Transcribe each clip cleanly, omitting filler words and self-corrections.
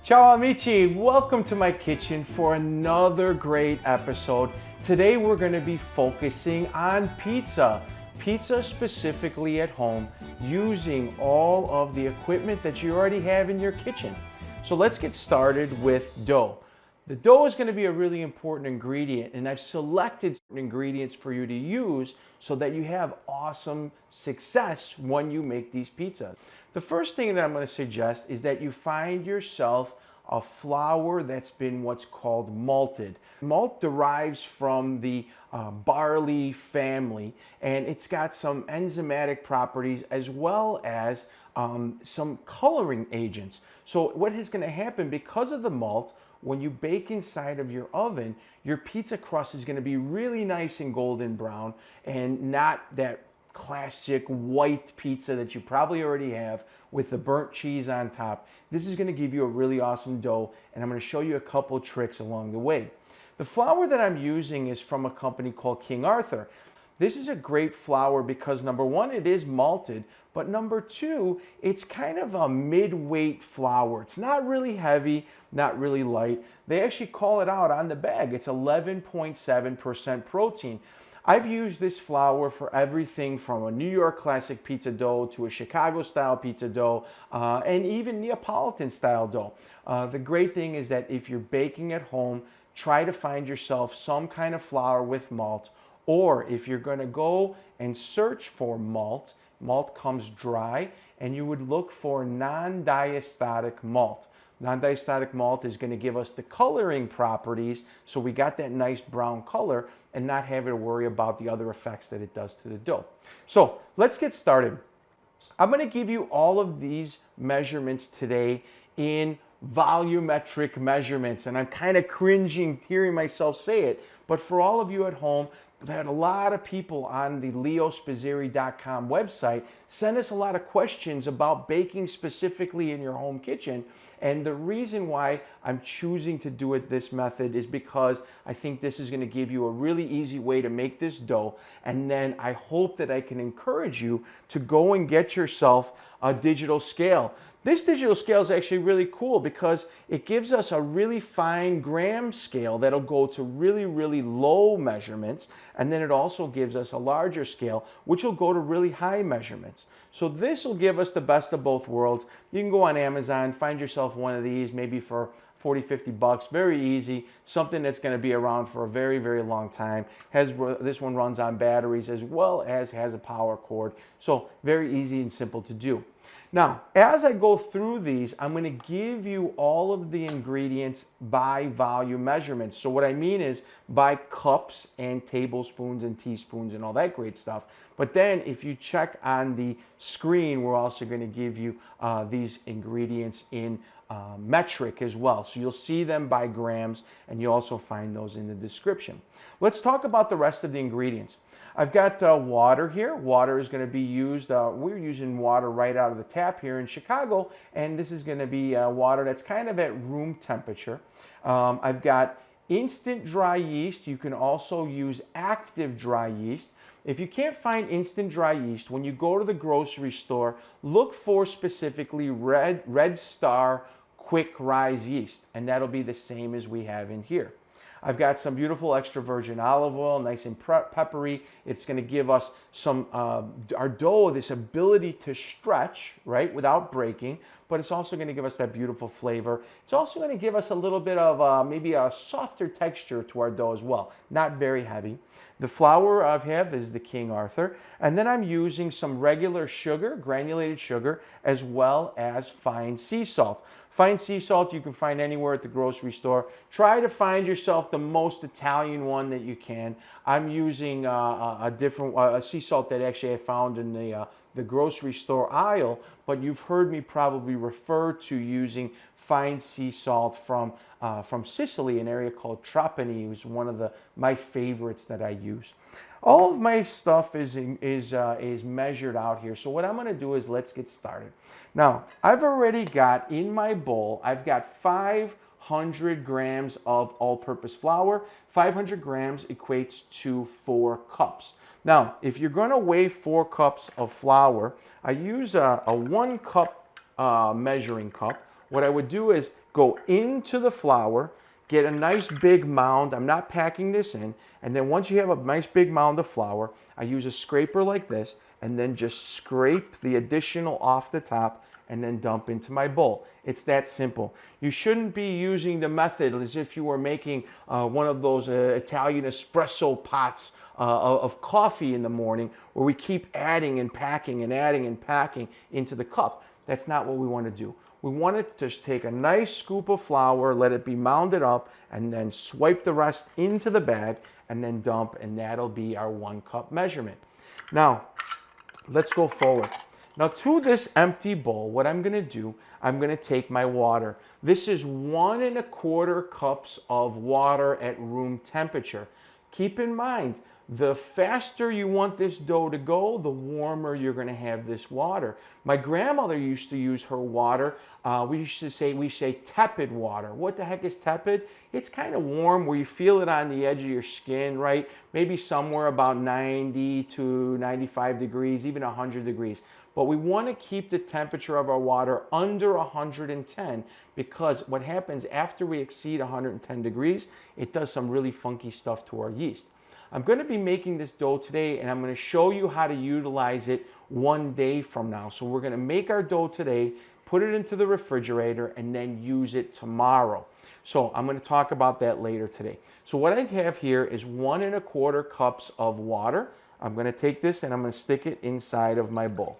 Ciao amici, welcome to my kitchen for another great episode. Today we're going to be focusing on pizza. Pizza specifically at home using all of the equipment that you already have in your kitchen. So let's get started with dough. The dough is going to be a really important ingredient, and I've selected certain ingredients for you to use so that you have awesome success when you make these pizzas. The first thing that I'm going to suggest is that you find yourself a flour that's been what's called malted. Malt derives from the barley family, and it's got some enzymatic properties as well as some coloring agents. So what is going to happen because of the malt, when you bake inside of your oven, your pizza crust is going to be really nice and golden brown and not that classic white pizza that you probably already have with the burnt cheese on top. This is going to give you a really awesome dough, and I'm going to show you a couple tricks along the way. The flour that I'm using is from a company called King Arthur. This is a great flour because number one, it is malted, but number two, it's kind of a mid-weight flour. It's not really heavy, not really light. They actually call it out on the bag. It's 11.7% protein. I've used this flour for everything from a New York classic pizza dough to a Chicago style pizza dough and even Neapolitan style dough. The great thing is that if you're baking at home, try to find yourself some kind of flour with malt, or if you're going to go and search for malt, malt comes dry, and you would look for non-diastatic malt. Non-diastatic malt is going to give us the coloring properties, so we got that nice brown color and not have to worry about the other effects that it does to the dough. So let's get started. I'm going to give you all of these measurements today in volumetric measurements, and I'm kind of cringing hearing myself say it, but for all of you at home, I've had a lot of people on the Spizzirri.com website send us a lot of questions about baking specifically in your home kitchen. And the reason why I'm choosing to do it this method is because I think this is going to give you a really easy way to make this dough. And then I hope that I can encourage you to go and get yourself a digital scale. This digital scale is actually really cool because it gives us a really fine gram scale that'll go to really, really low measurements. And then it also gives us a larger scale, which will go to really high measurements. So this will give us the best of both worlds. You can go on Amazon, find yourself one of these, maybe for 40, 50 bucks, very easy, something that's going to be around for a very, very long time. This one runs on batteries as well as has a power cord. So very easy and simple to do. Now, as I go through these, I'm going to give you all of the ingredients by volume measurements. So what I mean is by cups and tablespoons and teaspoons and all that great stuff. But then if you check on the screen, we're also going to give you these ingredients in metric as well. So you'll see them by grams, and you'll also find those in the description. Let's talk about the rest of the ingredients. I've got water here. Water is going to be used. We're using water right out of the tap here in Chicago, and this is going to be water that's kind of at room temperature. I've got instant dry yeast. You can also use active dry yeast. If you can't find instant dry yeast, when you go to the grocery store, look for specifically Red Star quick rise yeast, and that'll be the same as we have in here. I've got some beautiful extra virgin olive oil, nice and peppery. It's going to give us some, our dough, this ability to stretch, right, without breaking, but it's also going to give us that beautiful flavor. It's also going to give us a little bit of maybe a softer texture to our dough as well, not very heavy. The flour I have is the King Arthur, and then I'm using some regular sugar, granulated sugar, as well as fine sea salt. Fine sea salt you can find anywhere at the grocery store. Try to find yourself the most Italian one that you can. I'm using a different sea salt that actually I found in the grocery store aisle, but you've heard me probably refer to using fine sea salt from Sicily, an area called Trapani. It was one of my favorites that I use. All of my stuff is measured out here. So what I'm going to do is let's get started. Now, I've already got in my bowl, I've got 500 grams of all-purpose flour. 500 grams equates to 4 cups. Now, if you're going to weigh 4 cups of flour, I use a 1 cup measuring cup. what I would do is go into the flour, get a nice big mound. I'm not packing this in. And then once you have a nice big mound of flour, I use a scraper like this and then just scrape the additional off the top and then dump into my bowl. It's that simple. You shouldn't be using the method as if you were making one of those Italian espresso pots of coffee in the morning where we keep adding and packing and adding and packing into the cup. That's not what we want to do. We want to just take a nice scoop of flour, let it be mounded up, and then swipe the rest into the bag and then dump, and that'll be our 1 cup measurement. Now, let's go forward. Now to this empty bowl, what I'm gonna do, I'm gonna take my water. This is 1 1/4 cups of water at room temperature. Keep in mind, the faster you want this dough to go, the warmer you're gonna have this water. My grandmother used to use her water, we say tepid water. What the heck is tepid? It's kind of warm where you feel it on the edge of your skin, right? Maybe somewhere about 90 to 95 degrees, even 100 degrees. But we want to keep the temperature of our water under 110 because what happens after we exceed 110 degrees, it does some really funky stuff to our yeast. I'm going to be making this dough today and I'm going to show you how to utilize it 1 day from now. So we're going to make our dough today, put it into the refrigerator, and then use it tomorrow. So I'm going to talk about that later today. So what I have here is 1 1/4 cups of water. I'm going to take this and I'm going to stick it inside of my bowl.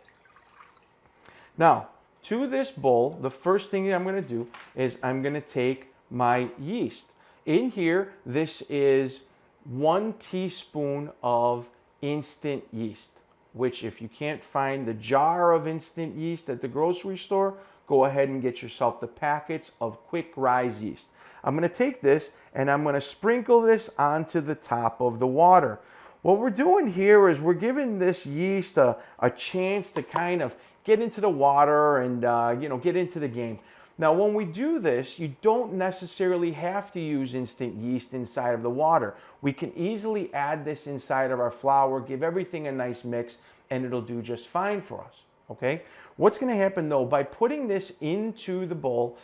Now, to this bowl, the first thing that I'm going to do is I'm going to take my yeast. In here, this is 1 teaspoon of instant yeast, which if you can't find the jar of instant yeast at the grocery store, go ahead and get yourself the packets of quick rise yeast. I'm going to take this and I'm going to sprinkle this onto the top of the water. What we're doing here is we're giving this yeast a chance to kind of get into the water and get into the game. Now, when we do this, you don't necessarily have to use instant yeast inside of the water. We can easily add this inside of our flour, give everything a nice mix, and it'll do just fine for us, okay? What's gonna happen though, by putting this into the bowl,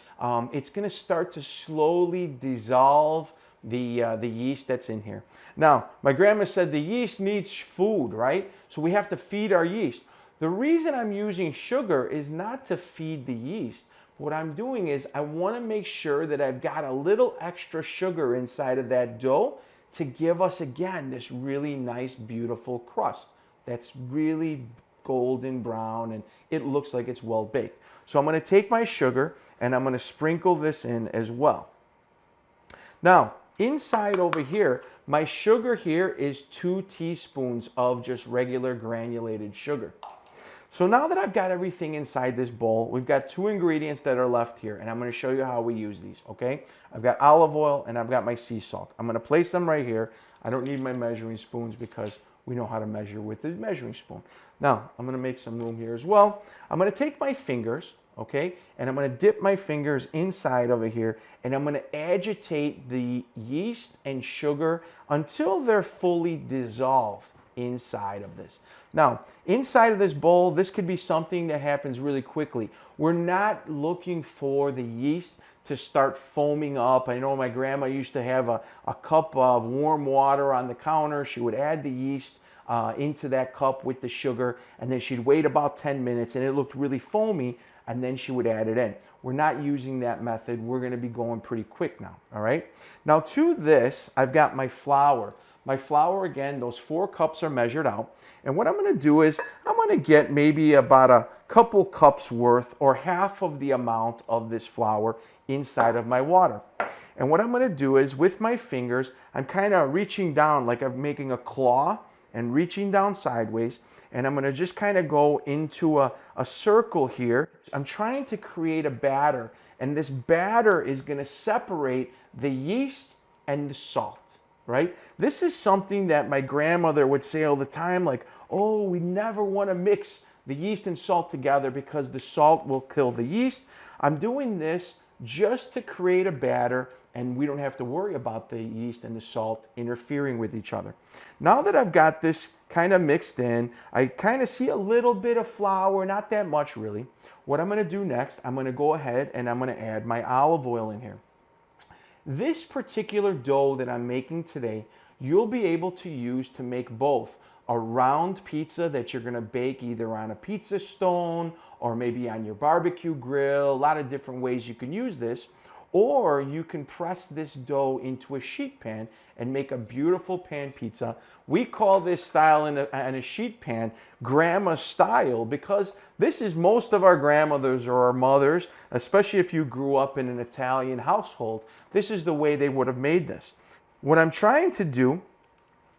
it's gonna start to slowly dissolve the yeast that's in here. Now, my grandma said the yeast needs food, right? So we have to feed our yeast. The reason I'm using sugar is not to feed the yeast. What I'm doing is I want to make sure that I've got a little extra sugar inside of that dough to give us, again, this really nice, beautiful crust that's really golden brown and it looks like it's well baked. So I'm going to take my sugar and I'm going to sprinkle this in as well. Now, inside over here, my sugar here is 2 teaspoons of just regular granulated sugar. So now that I've got everything inside this bowl, we've got 2 ingredients that are left here, and I'm going to show you how we use these, okay? I've got olive oil and I've got my sea salt. I'm going to place them right here. I don't need my measuring spoons because we know how to measure with the measuring spoon. Now, I'm going to make some room here as well. I'm going to take my fingers, okay, and I'm going to dip my fingers inside over here, and I'm going to agitate the yeast and sugar until they're fully dissolved inside of this. Now, inside of this bowl, this could be something that happens really quickly. We're not looking for the yeast to start foaming up. I know my grandma used to have a cup of warm water on the counter. She would add the yeast into that cup with the sugar, and then she'd wait about 10 minutes, and it looked really foamy, and then she would add it in. We're not using that method. We're going to be going pretty quick now, all right? Now, to this, I've got my flour. My flour, again, those 4 cups are measured out. And what I'm going to do is I'm going to get maybe about a couple cups worth or half of the amount of this flour inside of my water. And what I'm going to do is with my fingers, I'm kind of reaching down like I'm making a claw and reaching down sideways. And I'm going to just kind of go into a circle here. I'm trying to create a batter. And this batter is going to separate the yeast and the salt. Right? This is something that my grandmother would say all the time, like, oh, we never want to mix the yeast and salt together because the salt will kill the yeast. I'm doing this just to create a batter and we don't have to worry about the yeast and the salt interfering with each other. Now that I've got this kind of mixed in. I kind of see a little bit of flour, not that much really. What I'm going to do next, I'm going to go ahead and I'm going to add my olive oil in here. This particular dough that I'm making today, you'll be able to use to make both a round pizza that you're going to bake either on a pizza stone or maybe on your barbecue grill. A lot of different ways you can use this. Or you can press this dough into a sheet pan and make a beautiful pan pizza. We call this style in a sheet pan grandma style because this is most of our grandmothers or our mothers, especially if you grew up in an Italian household. This is the way they would have made this. What I'm trying to do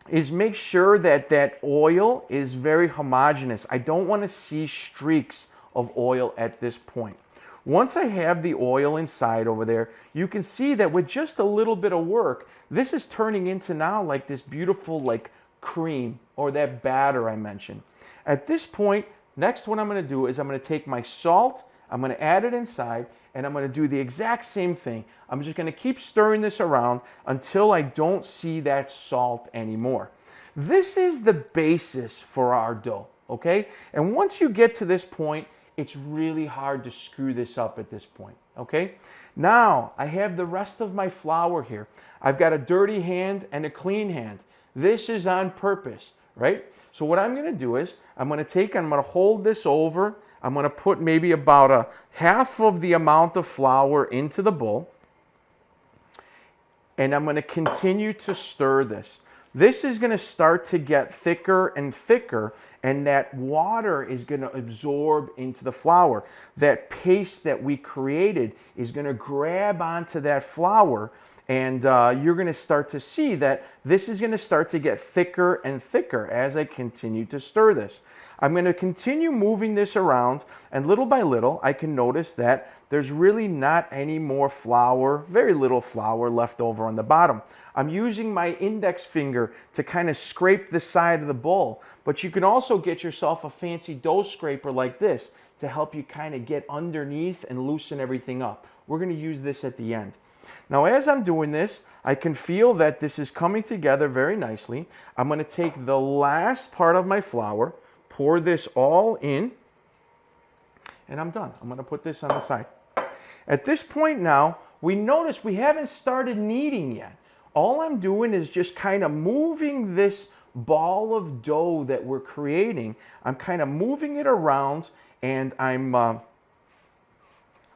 is make sure that that oil is very homogeneous. I don't want to see streaks of oil at this point. Once I have the oil inside over there, you can see that with just a little bit of work, this is turning into now like this beautiful like cream or that batter I mentioned. At this point, next what I'm going to do is I'm going to take my salt, I'm going to add it inside, and I'm going to do the exact same thing. I'm just going to keep stirring this around until I don't see that salt anymore. This is the basis for our dough, okay? And once you get to this point, it's really hard to screw this up at this point, okay? Now, I have the rest of my flour here. I've got a dirty hand and a clean hand. This is on purpose, right? So what I'm gonna do is, I'm gonna hold this over, I'm gonna put maybe about a half of the amount of flour into the bowl, and I'm gonna continue to stir this. This is going to start to get thicker and thicker, and that water is going to absorb into the flour. That paste that we created is going to grab onto that flour, and you're going to start to see that this is going to start to get thicker and thicker as I continue to stir this. I'm going to continue moving this around, and little by little I can notice that there's really not any more flour, very little flour left over on the bottom. I'm using my index finger to kind of scrape the side of the bowl, but you can also get yourself a fancy dough scraper like this to help you kind of get underneath and loosen everything up. We're going to use this at the end. Now as I'm doing this, I can feel that this is coming together very nicely. I'm going to take the last part of my flour, pour this all in, and I'm done. I'm going to put this on the side. At this point now, we notice we haven't started kneading yet. All I'm doing is just kind of moving this ball of dough that we're creating. I'm kind of moving it around, and I'm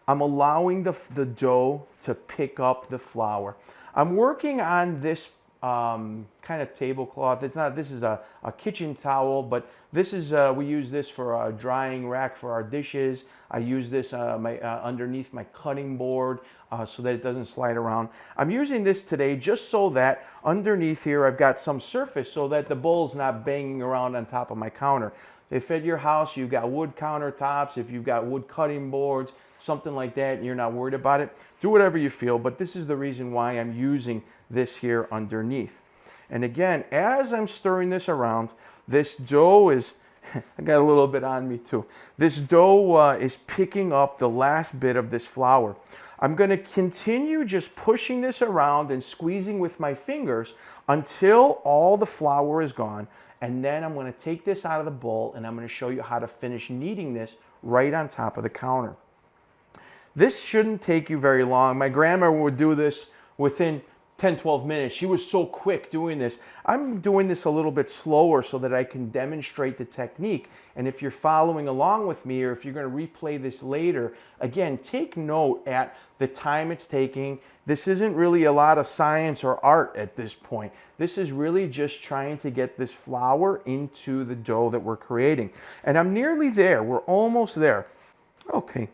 allowing the dough to pick up the flour. I'm working on this kind of tablecloth. It's not. This is a kitchen towel, but this is we use this for a drying rack for our dishes. I use this underneath my cutting board so that it doesn't slide around. I'm using this today just so that underneath here I've got some surface so that the bowl's not banging around on top of my counter. If at your house you've got wood countertops, if you've got wood cutting boards, something like that, and you're not worried about it, do whatever you feel, but this is the reason why I'm using this here underneath. And again, as I'm stirring this around, this dough is, I got a little bit on me too. This dough is picking up the last bit of this flour. I'm going to continue just pushing this around and squeezing with my fingers until all the flour is gone. And then I'm going to take this out of the bowl and I'm going to show you how to finish kneading this right on top of the counter. This shouldn't take you very long. My grandma would do this within 10-12 minutes. She was so quick doing this. I'm doing this a little bit slower so that I can demonstrate the technique. And if you're following along with me, or if you're going to replay this later, again, take note at the time it's taking. This isn't really a lot of science or art at this point. This is really just trying to get this flour into the dough that we're creating. And I'm nearly there. We're almost there. Okay.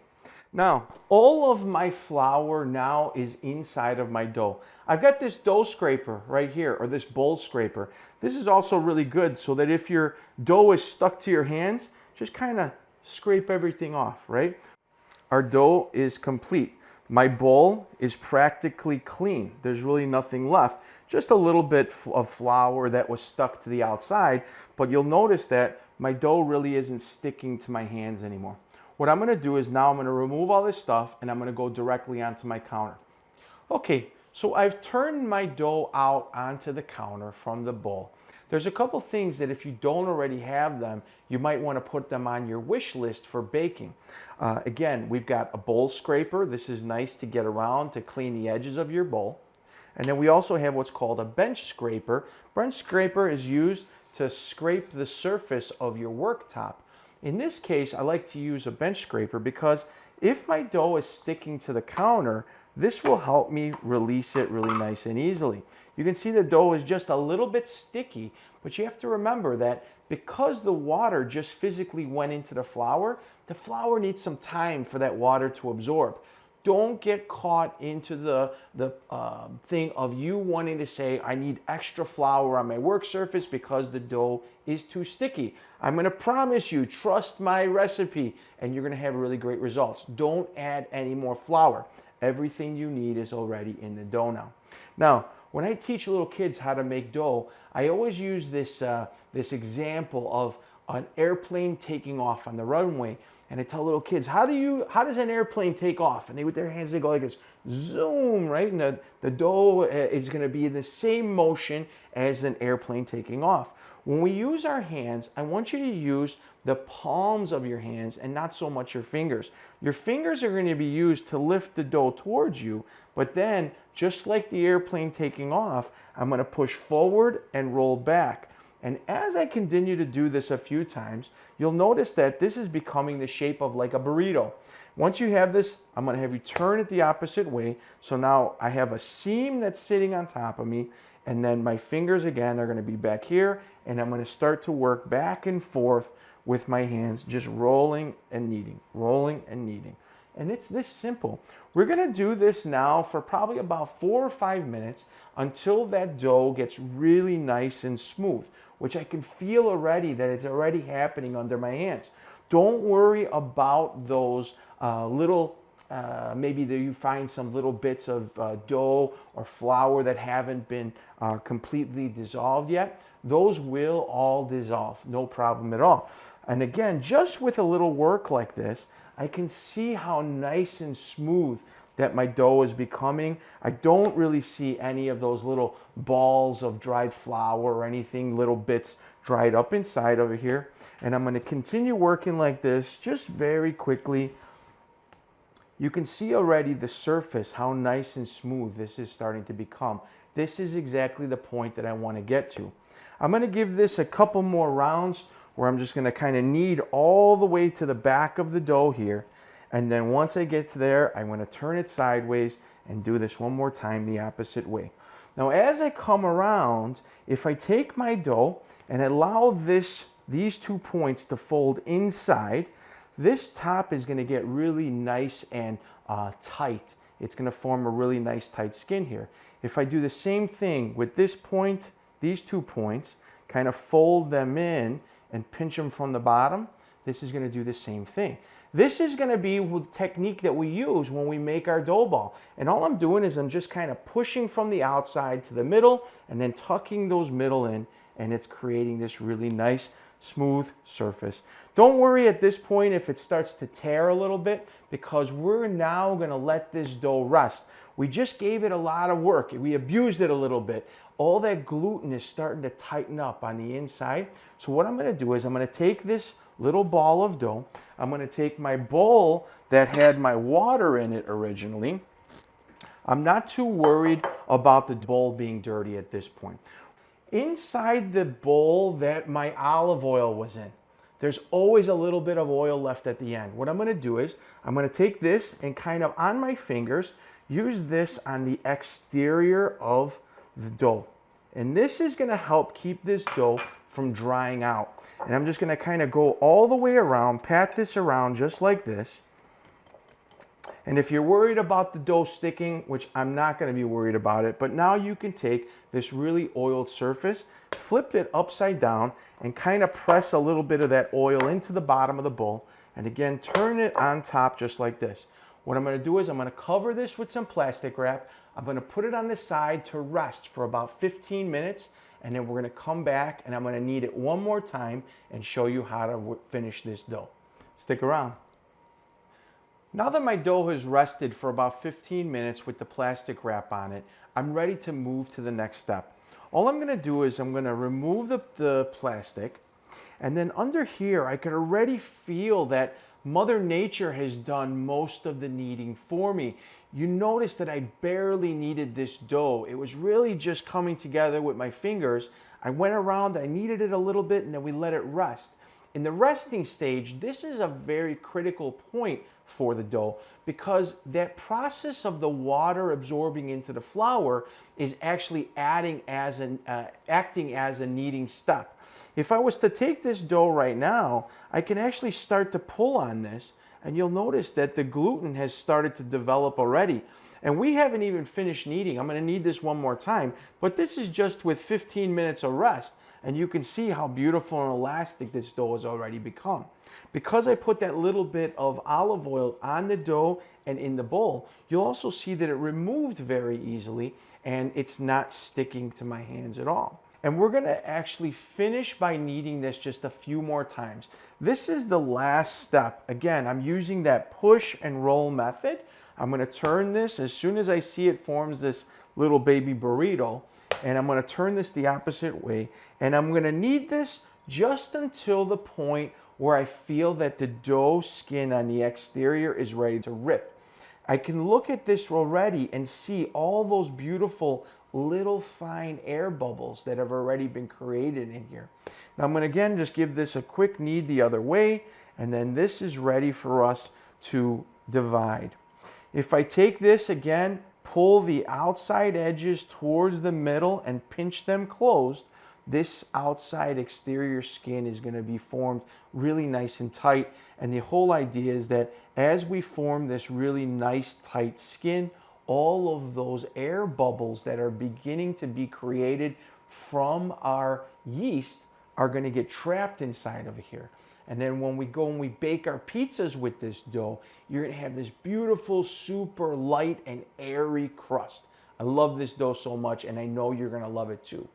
Now, all of my flour now is inside of my dough. I've got this dough scraper right here, or this bowl scraper. This is also really good so that if your dough is stuck to your hands, just kind of scrape everything off, right? Our dough is complete. My bowl is practically clean. There's really nothing left. Just a little bit of flour that was stuck to the outside, but you'll notice that my dough really isn't sticking to my hands anymore. What I'm going to do is now I'm going to remove all this stuff and I'm going to go directly onto my counter. Okay, so I've turned my dough out onto the counter from the bowl. There's a couple things that if you don't already have them, you might want to put them on your wish list for baking. Again, we've got a bowl scraper. This is nice to get around to clean the edges of your bowl. And then we also have what's called a bench scraper. Bench scraper is used to scrape the surface of your worktop. In this case, I like to use a bench scraper because if my dough is sticking to the counter, this will help me release it really nice and easily. You can see the dough is just a little bit sticky, but you have to remember that because the water just physically went into the flour needs some time for that water to absorb. Don't get caught into the thing of you wanting to say, I need extra flour on my work surface because the dough is too sticky. I'm going to promise you, trust my recipe, and you're going to have really great results. Don't add any more flour. Everything you need is already in the dough now. Now, when I teach little kids how to make dough, I always use this example of an airplane taking off on the runway. And I tell little kids, how does an airplane take off? And they, with their hands, they go like this, zoom, right? And the dough is going to be in the same motion as an airplane taking off. When we use our hands, I want you to use the palms of your hands and not so much your fingers. Your fingers are going to be used to lift the dough towards you, but then, just like the airplane taking off, I'm going to push forward and roll back. And as I continue to do this a few times, you'll notice that this is becoming the shape of like a burrito. Once you have this, I'm going to have you turn it the opposite way. So now I have a seam that's sitting on top of me, and then my fingers again are going to be back here, and I'm going to start to work back and forth with my hands, just rolling and kneading, rolling and kneading. And it's this simple. We're going to do this now for probably about 4 or 5 minutes until that dough gets really nice and smooth, which I can feel already that it's already happening under my hands. Don't worry about those maybe you find some little bits of dough or flour that haven't been completely dissolved yet. Those will all dissolve, no problem at all. And again, just with a little work like this, I can see how nice and smooth that my dough is becoming. I don't really see any of those little balls of dried flour or anything, little bits dried up inside over here. And I'm going to continue working like this just very quickly. You can see already the surface, how nice and smooth this is starting to become. This is exactly the point that I want to get to. I'm going to give this a couple more rounds where I'm just going to kind of knead all the way to the back of the dough here. And then once I get to there, I'm going to turn it sideways and do this one more time the opposite way. Now, as I come around, if I take my dough and allow these 2 points to fold inside, this top is going to get really nice and tight. It's going to form a really nice tight skin here. If I do the same thing with this point, these 2 points, kind of fold them in and pinch them from the bottom, this is going to do the same thing. This is going to be the technique that we use when we make our dough ball. And all I'm doing is I'm just kind of pushing from the outside to the middle and then tucking those middle in, and it's creating this really nice, smooth surface. Don't worry at this point if it starts to tear a little bit, because we're now going to let this dough rest. We just gave it a lot of work. We abused it a little bit. All that gluten is starting to tighten up on the inside. So what I'm going to do is I'm going to take this little ball of dough. I'm going to take my bowl that had my water in it originally. I'm not too worried about the bowl being dirty at this point. Inside the bowl that my olive oil was in, there's always a little bit of oil left at the end. What I'm going to do is I'm going to take this and kind of on my fingers, use this on the exterior of the dough. And this is going to help keep this dough from drying out. And I'm just going to kind of go all the way around, pat this around just like this. And if you're worried about the dough sticking, which I'm not going to be worried about it, but now you can take this really oiled surface, flip it upside down, and kind of press a little bit of that oil into the bottom of the bowl. And again, turn it on top just like this. What I'm going to do is I'm going to cover this with some plastic wrap. I'm going to put it on the side to rest for about 15 minutes. And then we're going to come back and I'm going to knead it one more time and show you how to finish this dough. Stick around. Now that my dough has rested for about 15 minutes with the plastic wrap on it, I'm ready to move to the next step. all I'm gonna do is I'm gonna remove the plastic, and then under here, I could already feel that Mother Nature has done most of the kneading for me. You notice that I barely kneaded this dough. It was really just coming together with my fingers. I went around, I kneaded it a little bit, and then we let it rest. In the resting stage, this is a very critical point for the dough because that process of the water absorbing into the flour is actually acting as a kneading step. If I was to take this dough right now, I can actually start to pull on this, and you'll notice that the gluten has started to develop already. And we haven't even finished kneading. I'm going to knead this one more time, but this is just with 15 minutes of rest, and you can see how beautiful and elastic this dough has already become. Because I put that little bit of olive oil on the dough and in the bowl, you'll also see that it removed very easily, and it's not sticking to my hands at all. And we're gonna actually finish by kneading this just a few more times. This is the last step. Again, I'm using that push and roll method. I'm gonna turn this as soon as I see it forms this little baby burrito, and I'm gonna turn this the opposite way, and I'm gonna knead this just until the point where I feel that the dough skin on the exterior is ready to rip. I can look at this already and see all those beautiful little fine air bubbles that have already been created in here. Now I'm going to again just give this a quick knead the other way, and then this is ready for us to divide. If I take this again, pull the outside edges towards the middle and pinch them closed, this outside exterior skin is going to be formed really nice and tight. And the whole idea is that as we form this really nice tight skin, all of those air bubbles that are beginning to be created from our yeast are going to get trapped inside of here. And then when we go and we bake our pizzas with this dough, you're going to have this beautiful, super light and airy crust. I love this dough so much, and I know you're going to love it too.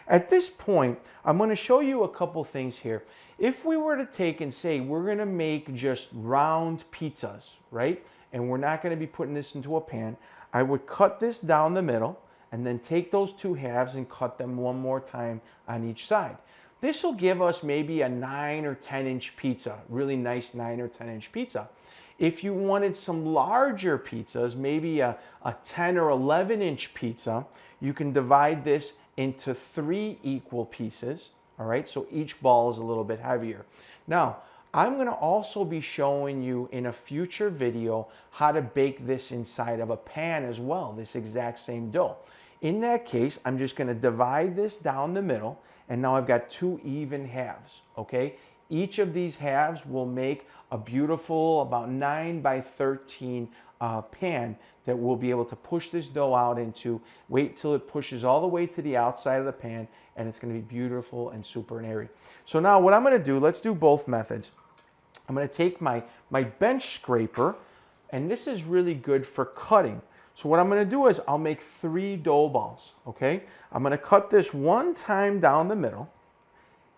At this point, I'm going to show you a couple things here. If we were to take and say we're going to make just round pizzas, right? And we're not going to be putting this into a pan, I would cut this down the middle and then take those two halves and cut them one more time on each side. This will give us maybe a 9 or 10 inch pizza, really nice 9 or 10 inch pizza. If you wanted some larger pizzas, maybe a 10 or 11 inch pizza, you can divide this into 3 equal pieces, all right? So each ball is a little bit heavier. Now, I'm going to also be showing you in a future video how to bake this inside of a pan as well, this exact same dough. In that case, I'm just going to divide this down the middle, and now I've got 2 even halves, okay? Each of these halves will make a beautiful about 9 by 13 pan that we'll be able to push this dough out into. Wait till it pushes all the way to the outside of the pan, and it's going to be beautiful and super airy. So now what I'm going to do, let's do both methods. I'm going to take my bench scraper, and this is really good for cutting. So what I'm going to do is I'll make 3 dough balls, okay? I'm going to cut this one time down the middle,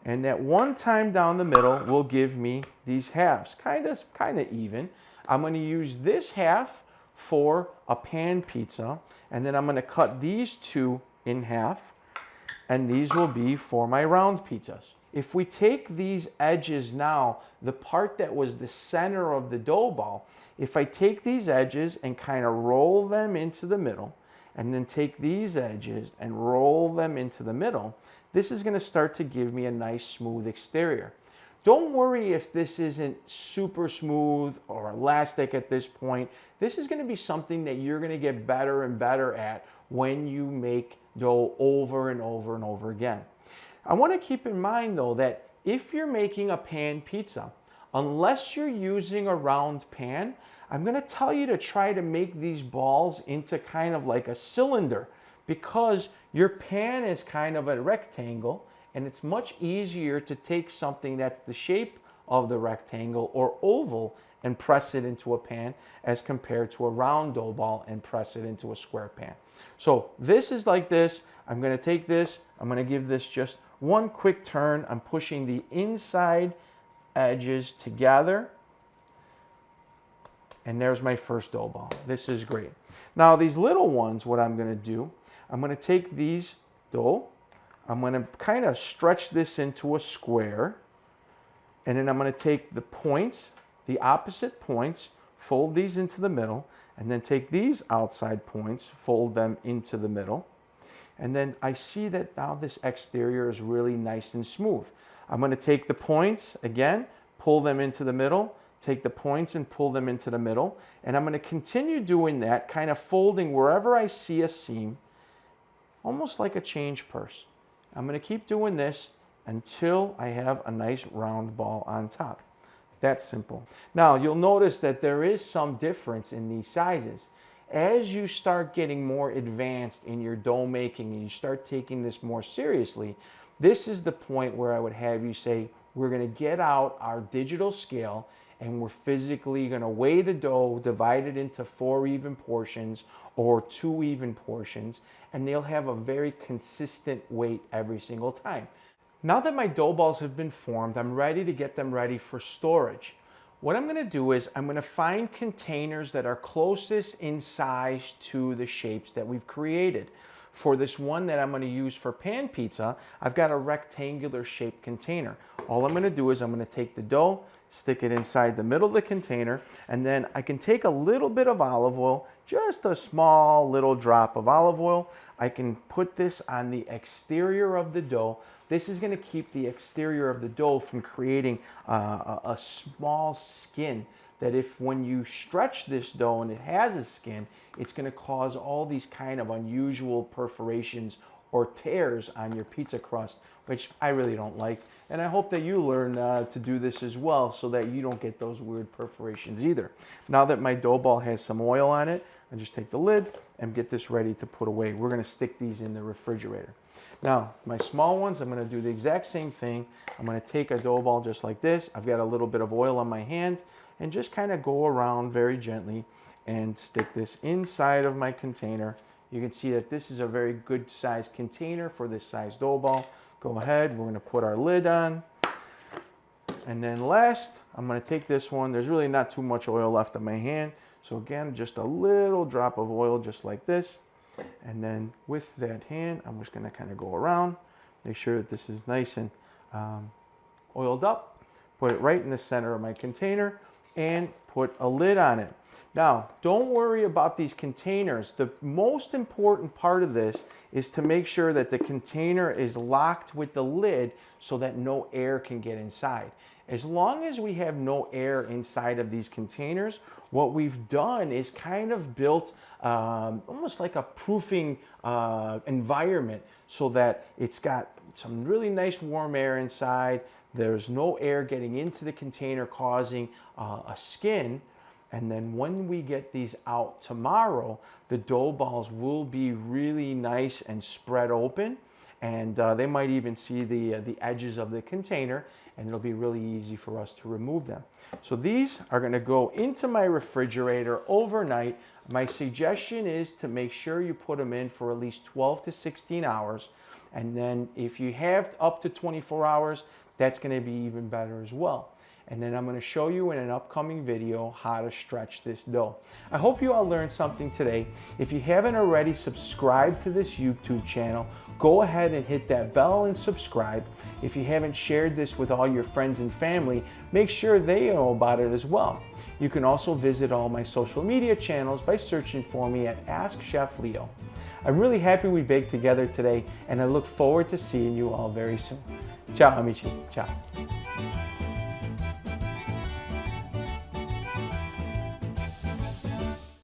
and that one time down the middle will give me these halves, kind of even. I'm going to use this half for a pan pizza, and then I'm going to cut these 2 in half, and these will be for my round pizzas. If we take these edges now, the part that was the center of the dough ball, if I take these edges and kind of roll them into the middle, and then take these edges and roll them into the middle, this is going to start to give me a nice smooth exterior. Don't worry if this isn't super smooth or elastic at this point. This is going to be something that you're going to get better and better at when you make dough over and over and over again. I want to keep in mind though that if you're making a pan pizza, unless you're using a round pan, I'm going to tell you to try to make these balls into kind of like a cylinder, because your pan is kind of a rectangle, and it's much easier to take something that's the shape of the rectangle or oval and press it into a pan as compared to a round dough ball and press it into a square pan. So this is like this. I'm going to take this, I'm going to give this just one quick turn. I'm pushing the inside edges together, and there's my first dough ball. This is great. Now these little ones, what I'm going to do, I'm going to take these dough I'm going to kind of stretch this into a square, and then I'm going to take the points, the opposite points, fold these into the middle, and then take these outside points, fold them into the middle. And then I see that now this exterior is really nice and smooth. I'm going to take the points again, pull them into the middle, take the points and pull them into the middle, and I'm going to continue doing that, kind of folding wherever I see a seam, almost like a change purse. I'm going to keep doing this until I have a nice round ball on top. That's simple. Now you'll notice that there is some difference in these sizes. As you start getting more advanced in your dough making and you start taking this more seriously, this is the point where I would have you say, we're going to get out our digital scale and we're physically going to weigh the dough, divide it into 4 even portions or 2 even portions, and they'll have a very consistent weight every single time. Now that my dough balls have been formed, I'm ready to get them ready for storage. What I'm going to do is I'm going to find containers that are closest in size to the shapes that we've created. For this one that I'm going to use for pan pizza, I've got a rectangular shaped container. All I'm going to do is I'm going to take the dough, stick it inside the middle of the container, and then I can take a little bit of olive oil, just a small little drop of olive oil. I can put this on the exterior of the dough. This is going to keep the exterior of the dough from creating a small skin that if when you stretch this dough and it has a skin, it's going to cause all these kind of unusual perforations or tears on your pizza crust, which I really don't like. And I hope that you learn to do this as well so that you don't get those weird perforations either. Now that my dough ball has some oil on it, I just take the lid and get this ready to put away. We're going to stick these in the refrigerator. Now, my small ones, I'm going to do the exact same thing. I'm going to take a dough ball just like this. I've got a little bit of oil on my hand and just kind of go around very gently and stick this inside of my container. You can see that this is a very good size container for this size dough ball. Go ahead, we're going to put our lid on. And then last, I'm going to take this one. There's really not too much oil left on my hand. So again, just a little drop of oil just like this. And then with that hand, I'm just going to kind of go around, make sure that this is nice and oiled up. Put it right in the center of my container and put a lid on it. Now, don't worry about these containers. The most important part of this is to make sure that the container is locked with the lid so that no air can get inside. As long as we have no air inside of these containers, what we've done is kind of built almost like a proofing environment so that it's got some really nice warm air inside. There's no air getting into the container causing a skin. And then when we get these out tomorrow, the dough balls will be really nice and spread open. And they might even see the edges of the container, and it'll be really easy for us to remove them. So these are going to go into my refrigerator overnight. My suggestion is to make sure you put them in for at least 12 to 16 hours. And then if you have up to 24 hours, that's going to be even better as well. And then I'm going to show you in an upcoming video how to stretch this dough. I hope you all learned something today. If you haven't already subscribed to this YouTube channel, go ahead and hit that bell and subscribe. If you haven't shared this with all your friends and family, make sure they know about it as well. You can also visit all my social media channels by searching for me at Ask Chef Leo. I'm really happy we baked together today, and I look forward to seeing you all very soon. Ciao amici, ciao.